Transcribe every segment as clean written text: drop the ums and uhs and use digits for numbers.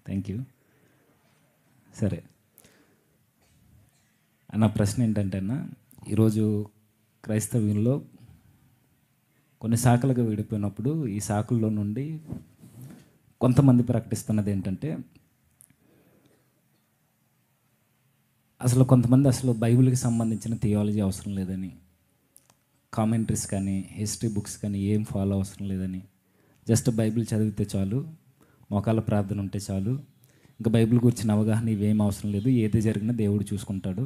Thank you. సరే, నా ప్రశ్న ఏంటంటే అన్న, ఈరోజు క్రైస్తవ్యంలో కొన్ని శాఖలుగా విడిపోయినప్పుడు ఈ శాఖల్లో నుండి కొంతమంది ప్రకటిస్తున్నది ఏంటంటే, కొంతమంది అసలు బైబిల్కి సంబంధించిన థియాలజీ అవసరం లేదని, కామెంటరీస్ కానీ హిస్టరీ బుక్స్ కానీ ఏం ఫాలో అవసరం లేదని, జస్ట్ బైబిల్ చదివితే చాలు, మోకాళ్ళ ప్రార్థన ఉంటే చాలు, ఇంకా బైబిల్ గురించిన అవగాహన ఇవేం అవసరం లేదు, ఏది జరిగినా దేవుడు చూసుకుంటాడు.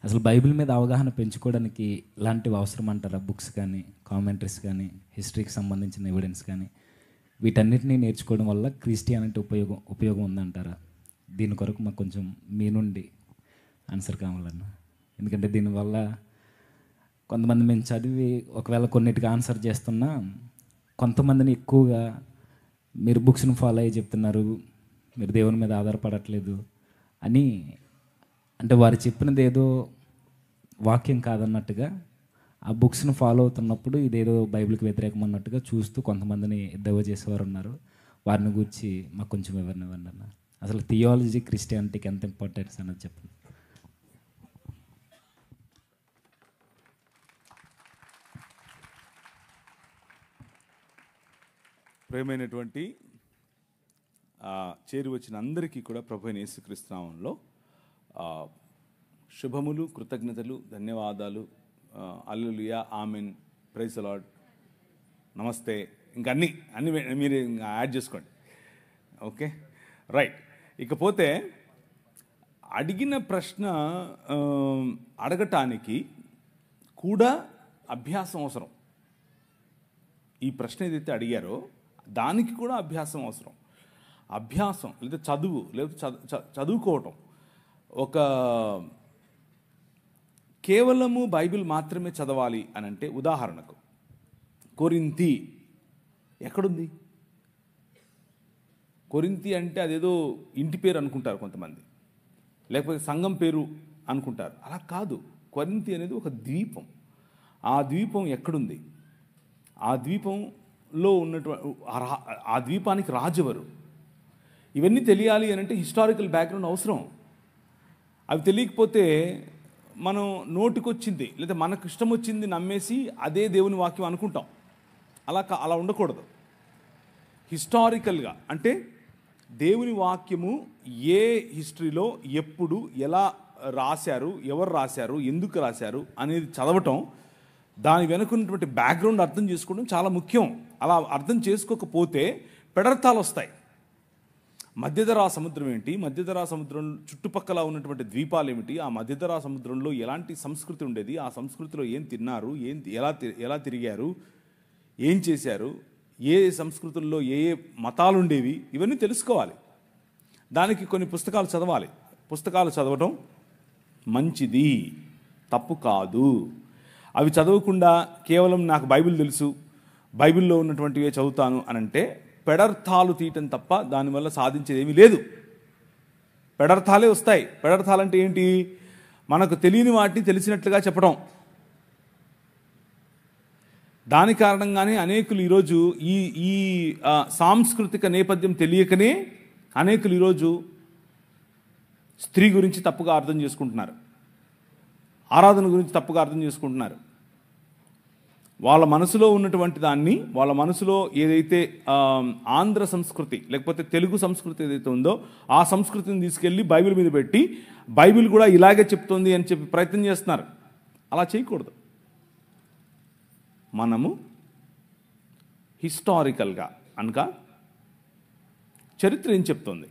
అసలు బైబిల్ మీద అవగాహన పెంచుకోవడానికి ఇలాంటివి అవసరం అంటారా? బుక్స్ కానీ కామెంటరీస్ కానీ హిస్టరీకి సంబంధించిన ఎవిడెన్స్ కానీ వీటన్నిటినీ నేర్చుకోవడం వల్ల క్రిస్టియానిటీ ఉపయోగం ఉందంటారా? దీని కొరకు మాకు కొంచెం మీ నుండి ఆన్సర్ కావాలన్న. ఎందుకంటే దీనివల్ల కొంతమంది మేము చదివి ఒకవేళ కొన్నిటికి ఆన్సర్ చేస్తున్నా, కొంతమందిని ఎక్కువగా మీరు బుక్స్ని ఫాలో అయ్యి చెప్తున్నారు, మీరు దేవుని మీద ఆధారపడట్లేదు అని, అంటే వారు చెప్పినది ఏదో వాక్యం కాదన్నట్టుగా ఆ బుక్స్ని ఫాలో అవుతున్నప్పుడు ఇదేదో బైబిల్కి వ్యతిరేకం అన్నట్టుగా చూస్తూ కొంతమందిని ఎద్దవ చేసేవారు ఉన్నారు. వారిని గురించి మాకు కొంచెం వివరణ ఇవ్వండి అన్న. అసలు థియాలజీ క్రిస్టియానిటీకి ఎంత ఇంపార్టెన్స్ అన్నది చెప్పండి. ప్రేమైనటువంటి చేరి వచ్చిన అందరికీ కూడా ప్రభువైన యేసుక్రీస్తు నామములో శుభములు, కృతజ్ఞతలు, ధన్యవాదాలు. హల్లెలూయా, ఆమెన్, ప్రైజ్ ది లార్డ్, నమస్తే, ఇంకా అన్ని మీరు యాడ్ చేసుకోండి. Okay, right. ఇకపోతే అడిగిన ప్రశ్న అడగటానికి కూడా అభ్యాసం అవసరం. ఈ ప్రశ్న ఏదైతే అడిగారో దానికి కూడా అభ్యాసం అవసరం. అభ్యాసం లేదా చదువు, లేకపోతే చదువుకోవటం, ఒక కేవలము బైబిల్ మాత్రమే చదవాలి అని అంటే, ఉదాహరణకు కొరింథీ ఎక్కడుంది? కొరింథీ అంటే అదేదో ఇంటి పేరు అనుకుంటారు కొంతమంది, లేకపోతే సంఘం పేరు అనుకుంటారు. అలా కాదు. కొరింథీ అనేది ఒక ద్వీపం. ఆ ద్వీపం ఎక్కడుంది? ఆ ద్వీపంలో ఉన్నటువంటి ఆ ద్వీపానికి రాజెవరు? ఇవన్నీ తెలియాలి అని అంటే హిస్టారికల్ బ్యాక్గ్రౌండ్ అవసరం. అవి తెలియకపోతే మనం నోటికొచ్చింది లేదా మనకు ఇష్టం వచ్చింది నమ్మేసి అదే దేవుని వాక్యం అనుకుంటాం. అలా ఉండకూడదు. హిస్టారికల్గా అంటే దేవుని వాక్యము ఏ హిస్టరీలో ఎప్పుడు ఎలా రాశారు, ఎవరు రాశారు, ఎందుకు రాశారు అనేది చదవటం, దాని వెనుకున్నటువంటి బ్యాక్గ్రౌండ్ అర్థం చేసుకోవడం చాలా ముఖ్యం. అలా అర్థం చేసుకోకపోతే పెడర్థాలు వస్తాయి. మధ్యధరా సముద్రం ఏంటి, మధ్యధరా సముద్రం చుట్టుపక్కల ఉన్నటువంటి ద్వీపాలు ఏమిటి, ఆ మధ్యధరా సముద్రంలో ఎలాంటి సంస్కృతి ఉండేది, ఆ సంస్కృతిలో ఏం తిన్నారు, ఎలా తిరిగారు, ఏం చేశారు, ఏ సంస్కృతుల్లో ఏ మతాలు ఉండేవి, ఇవన్నీ తెలుసుకోవాలి. దానికి కొన్ని పుస్తకాలు చదవాలి. పుస్తకాలు చదవటం మంచిది, తప్పు కాదు. అవి చదవకుండా కేవలం నాకు బైబిల్ తెలుసు, బైబిల్లో ఉన్నటువంటివే చదువుతాను అని అంటే పెడర్థాలు తీయటం తప్ప దానివల్ల సాధించేది ఏమీ లేదు. పెడర్థాలే వస్తాయి. పెడర్థాలంటే ఏంటి? మనకు తెలియని వాటిని తెలిసినట్లుగా చెప్పడం. దాని కారణంగానే అనేకులు ఈరోజు ఈ సాంస్కృతిక నేపథ్యం తెలియకనే అనేకులు ఈరోజు స్త్రీ గురించి తప్పుగా అర్థం చేసుకుంటున్నారు, ఆరాధన గురించి తప్పుగా అర్థం చేసుకుంటున్నారు. వాళ్ళ మనసులో ఉన్నటువంటి దాన్ని, వాళ్ళ మనసులో ఏదైతే ఆంధ్ర సంస్కృతి లేకపోతే తెలుగు సంస్కృతి ఏదైతే ఉందో ఆ సంస్కృతిని తీసుకెళ్ళి బైబిల్ మీద పెట్టి బైబిల్ కూడా ఇలాగే చెప్తుంది అని చెప్పి ప్రయత్నం చేస్తున్నారు. అలా చేయకూడదు. మనము హిస్టారికల్గా అనగా చరిత్ర ఏం చెప్తుంది,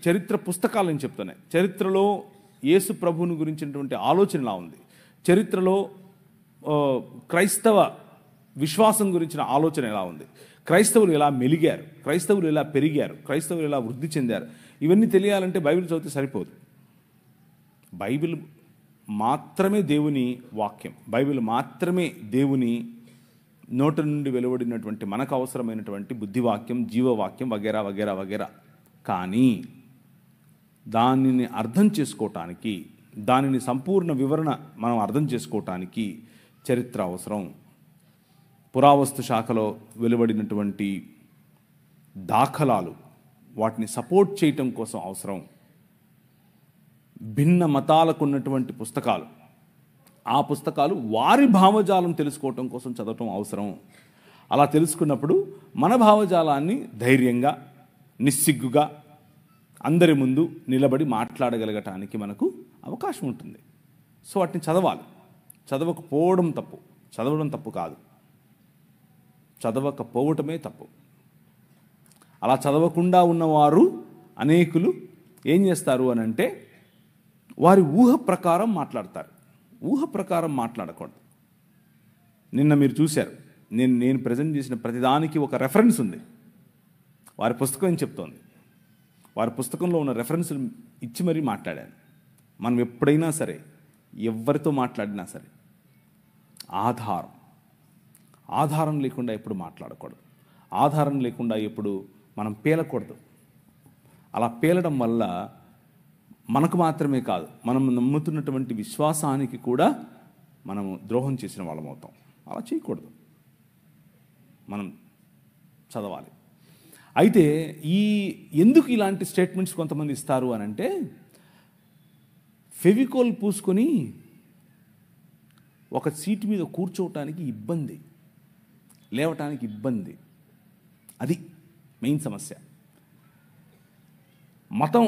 చరిత్ర పుస్తకాలు ఏం చెప్తున్నాయి, చరిత్రలో యేసు ప్రభువుని గురించినటువంటి ఆలోచన ఎలా ఉంది, చరిత్రలో క్రైస్తవ విశ్వాసం గురించిన ఆలోచన ఎలా ఉంది, క్రైస్తవులు ఎలా మెలిగారు, క్రైస్తవులు ఎలా పెరిగారు, క్రైస్తవులు ఎలా వృద్ధి చెందారు, ఇవన్నీ తెలియాలంటే బైబిల్ చదివితే సరిపోదు. బైబిల్ మాత్రమే దేవుని వాక్యం, బైబిల్ మాత్రమే దేవుని నోటి నుండి వెలువడినటువంటి మనకు అవసరమైనటువంటి బుద్ధివాక్యం, జీవవాక్యం వగేరా వగేరా వగేరా. కానీ దానిని అర్థం చేసుకోవటానికి, దానిని సంపూర్ణ వివరణ మనం అర్థం చేసుకోవటానికి చరిత్ర అవసరం. పురావస్తు శాఖలో వెలువడినటువంటి దాఖలాలు, వాటిని సపోర్ట్ చేయటం కోసం అవసరం. భిన్న మతాలకు ఉన్నటువంటి పుస్తకాలు, ఆ పుస్తకాలు వారి భావజాలం తెలుసుకోవటం కోసం చదవటం అవసరం. అలా తెలుసుకున్నప్పుడు మన భావజాలాన్ని ధైర్యంగా, నిస్సిగ్గుగా అందరి ముందు నిలబడి మాట్లాడగలగటానికి మనకు అవకాశం ఉంటుంది. సో వాటిని చదవాలి. చదవకపోవడం తప్పు, చదవడం తప్పు కాదు, చదవకపోవటమే తప్పు. అలా చదవకుండా ఉన్నవారు అనేకులు ఏం చేస్తారు అని అంటే వారి ఊహ ప్రకారం మాట్లాడతారు. ఊహ ప్రకారం మాట్లాడకూడదు. నిన్న మీరు చూశారు, నేను ప్రజెంట్ చేసిన ప్రతిదానికి ఒక రెఫరెన్స్ ఉంది. వారి పుస్తకం ఏం చెప్తోంది, వారి పుస్తకంలో ఉన్న రెఫరెన్స్లు ఇచ్చి మరీ మాట్లాడాను. మనం ఎప్పుడైనా సరే, ఎవరితో మాట్లాడినా సరే ఆధారం లేకుండా ఎప్పుడు మాట్లాడకూడదు. ఆధారం లేకుండా ఎప్పుడు మనం పేలకూడదు. అలా పేలడం వల్ల మనకు మాత్రమే కాదు, మనం నమ్ముతున్నటువంటి విశ్వాసానికి కూడా మనము ద్రోహం చేసిన వాళ్ళం అవుతాం. అలా చేయకూడదు. మనం చదవాలి. అయితే ఎందుకు ఇలాంటి స్టేట్మెంట్స్ కొంతమంది ఇస్తారు అని అంటే, ఫెవికోల్ పూసుకొని ఒక సీటు మీద కూర్చోవటానికి ఇబ్బంది, లేవటానికి ఇబ్బంది. అది మెయిన్ సమస్య. మతం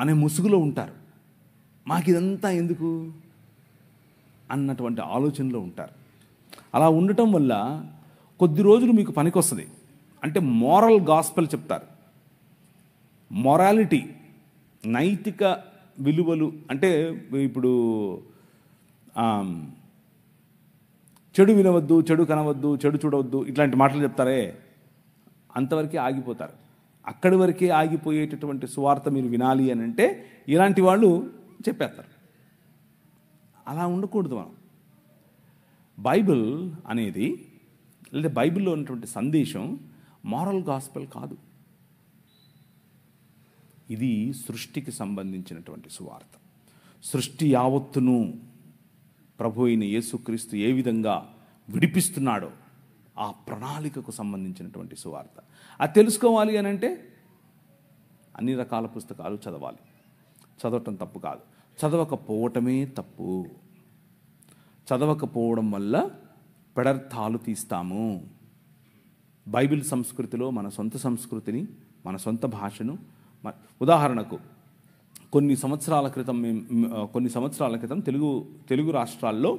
అనే ముసుగులో ఉంటారు. మాకు ఇదంతా ఎందుకు అన్నటువంటి ఆలోచనలో ఉంటారు. అలా ఉండటం వల్ల కొద్ది రోజులు మీకు పనికొస్తుంది. అంటే మోరల్ గాస్పెల్ చెప్తారు. మొరాలిటీ, నైతిక విలువలు. అంటే ఇప్పుడు చెడు వినవద్దు, చెడు కనవద్దు, చెడు చూడవద్దు, ఇట్లాంటి మాటలు చెప్తారే, అంతవరకే ఆగిపోతారు. అక్కడి వరకే ఆగిపోయేటటువంటి సువార్త మీరు వినాలి అని అంటే ఇలాంటి వాళ్ళు చెప్పేస్తారు. అలా ఉండకూడదు. మనం బైబిల్ అనేది, లేదా బైబిల్లో ఉన్నటువంటి సందేశం మారల్ గాస్పెల్ కాదు. ఇది సృష్టికి సంబంధించినటువంటి సువార్త. సృష్టి యావత్తును ప్రభు అయిన యేసుక్రీస్తు ఏ విధంగా విడిపిస్తున్నాడో ఆ ప్రణాళికకు సంబంధించినటువంటి సువార్త. అది తెలుసుకోవాలి అని అంటే అన్ని రకాల పుస్తకాలు చదవాలి. చదవటం తప్పు కాదు, చదవకపోవటమే తప్పు. చదవకపోవడం వల్ల పెడర్థాలు తీస్తాము. బైబిల్ సంస్కృతిలో మన సొంత సంస్కృతిని, మన సొంత భాషను, ఉదాహరణకు కొన్ని సంవత్సరాల క్రితం తెలుగు రాష్ట్రాల్లో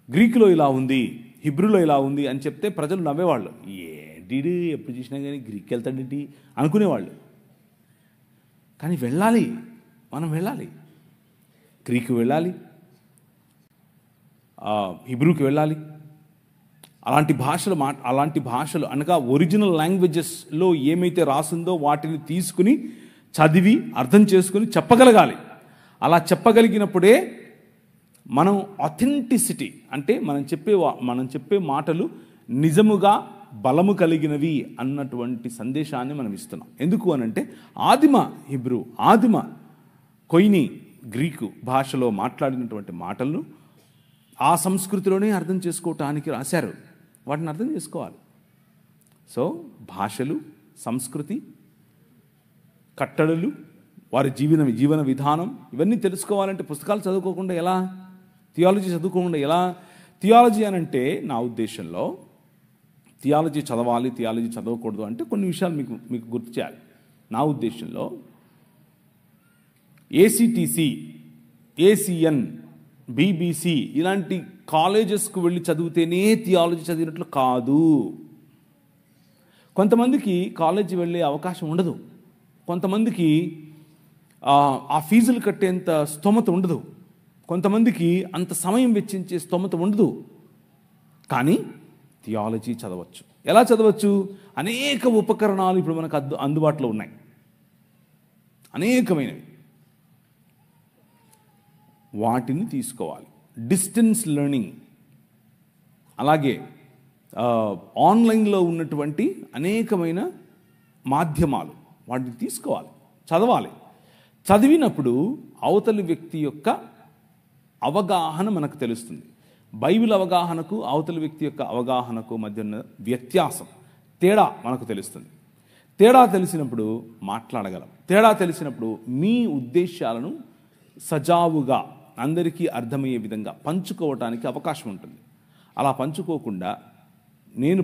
గ్రీకులో ఇలా ఉంది, హిబ్రూలో ఇలా ఉంది అని చెప్తే ప్రజలు నవ్వేవాళ్ళు. ఏంటి ఎప్పుడు చూసినా కానీ గ్రీక్ వెళ్తాడేంటి అనుకునేవాళ్ళు. కానీ వెళ్ళాలి, మనం వెళ్ళాలి. గ్రీకు వెళ్ళాలి, హిబ్రూకి వెళ్ళాలి. అలాంటి భాషలు అనగా ఒరిజినల్ లాంగ్వేజెస్లో ఏమైతే రాసిందో వాటిని తీసుకుని చదివి అర్థం చేసుకుని చెప్పగలగాలి. అలా చెప్పగలిగినప్పుడే మనం ఆథెంటిసిటీ, అంటే మనం చెప్పే మాటలు నిజముగా బలము కలిగినవి అన్నటువంటి సందేశాన్ని మనం ఇస్తున్నాం. ఎందుకు అనంటే ఆదిమ హిబ్రూ, ఆదిమ కొయిని గ్రీకు భాషలో మాట్లాడినటువంటి మాటలను ఆ సంస్కృతిలోనే అర్థం చేసుకోవటానికి రాశారు. వాటిని అర్థం చేసుకోవాలి. సో భాషలు, సంస్కృతి, కట్టడలు, వారి జీవన విధానం ఇవన్నీ తెలుసుకోవాలంటే పుస్తకాలు చదువుకోకుండా ఎలా? థియాలజీ చదువుకోకుండా ఎలా? థియాలజీ అనంటే నా ఉద్దేశంలో థియాలజీ చదవాలి, థియాలజీ చదవకూడదు అంటే కొన్ని విషయాలు మీకు గుర్తు చేయాలి. నా ఉద్దేశంలో ఏసీటీసీ, ఏసీఎన్, బీబీసీ ఇలాంటి కాలేజెస్కు వెళ్ళి చదివితేనే థియాలజీ చదివినట్లు కాదు. కొంతమందికి కాలేజీ వెళ్ళే అవకాశం ఉండదు, కొంతమందికి ఆ ఫీజులు కట్టేంత స్తోమత ఉండదు, కొంతమందికి అంత సమయం వెచ్చించే స్తోమత ఉండదు. కానీ థియాలజీ చదవచ్చు. ఎలా చదవచ్చు? అనేక ఉపకరణాలు ఇప్పుడు మనకు అందుబాటులో ఉన్నాయి, అనేకమైనవి. వాటిని తీసుకోవాలి. డిస్టెన్స్ లెర్నింగ్, అలాగే ఆన్లైన్లో ఉన్నటువంటి అనేకమైన మాధ్యమాలు, వాటిని తీసుకోవాలి, చదవాలి. చదివినప్పుడు అవతలి వ్యక్తి యొక్క అవగాహన మనకు తెలుస్తుంది. బైబిల్ అవగాహనకు అవతలి వ్యక్తి యొక్క అవగాహనకు మధ్య ఉన్న వ్యత్యాసం, తేడా మనకు తెలుస్తుంది. తేడా తెలిసినప్పుడు మాట్లాడగలం. తేడా తెలిసినప్పుడు మీ ఉద్దేశాలను సజావుగా అందరికీ అర్థమయ్యే విధంగా పంచుకోవటానికి అవకాశం ఉంటుంది. అలా పంచుకోకుండా నేను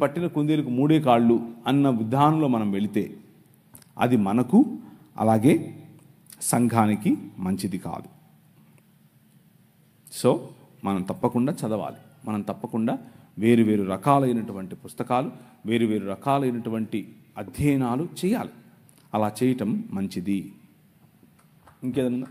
పట్టిన కుందేలుకు 3 కాళ్ళు అన్న విధానంలో మనం వెళితే అది మనకు అలాగే సంఘానికి మంచిది కాదు. సో మనం తప్పకుండా చదవాలి. మనం తప్పకుండా వేరు రకాలైనటువంటి పుస్తకాలు, వేరు రకాలైనటువంటి అధ్యయనాలు చేయాలి. అలా చేయటం మంచిది. ఇంకేదన్నా